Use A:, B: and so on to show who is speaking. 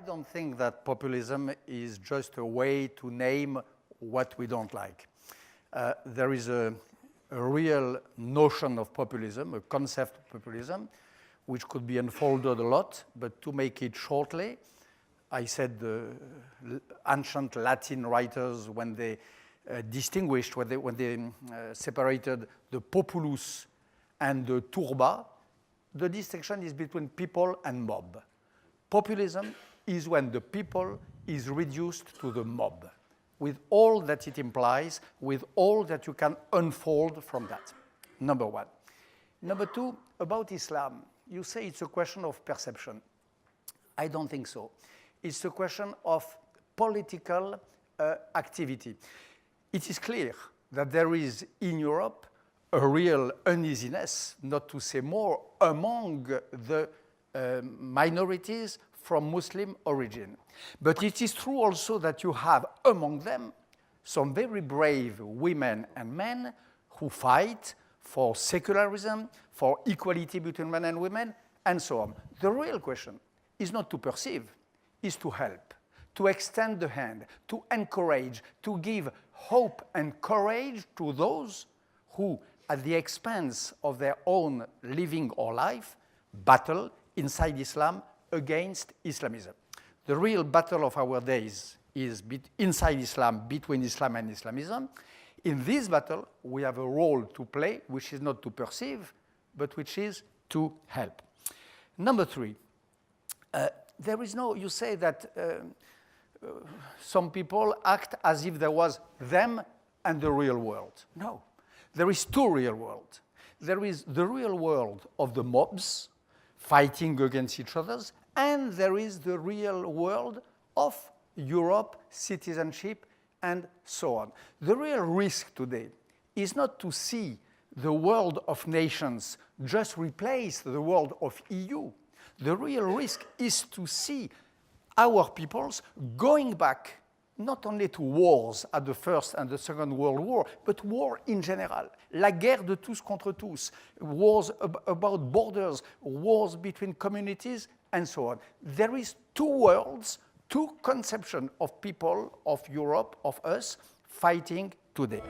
A: I don't think that populism is just a way to name what we don't like. There is a real notion of populism, a concept of populism, which could be unfolded a lot, but to make it shortly, I said the ancient Latin writers, when they distinguished, when they separated the populus and the turba, the distinction is between people and mob. Populism is when the people is reduced to the mob, with all that it implies, with all that you can unfold from that. Number one. Number two, about Islam, you say it's a question of perception. I don't think so. It's a question of political activity. It is clear that there is in Europe a real uneasiness, not to say more, among the minorities from Muslim origin. But it is true also that you have among them some very brave women and men who fight for secularism, for equality between men and women, and so on. The real question is not to perceive, is to help, to extend the hand, to encourage, to give hope and courage to those who, at the expense of their own living or life, battle inside Islam against Islamism. The real battle of our days is inside Islam, between Islam and Islamism. In this battle, we have a role to play, which is not to perceive, but which is to help. Number three, there is no, you say that some people act as if there was them and the real world. No, there is two real worlds. There is the real world of the mobs fighting against each other, and there is the real world of Europe, citizenship, and so on. The real risk today is not to see the world of nations just replace the world of EU. The real risk is to see our peoples going back not only to wars at the First and the Second World War, but war in general. La guerre de tous contre tous, wars about borders, wars between communities, and so on. There is two worlds, two conceptions of people, of Europe, of us, fighting today.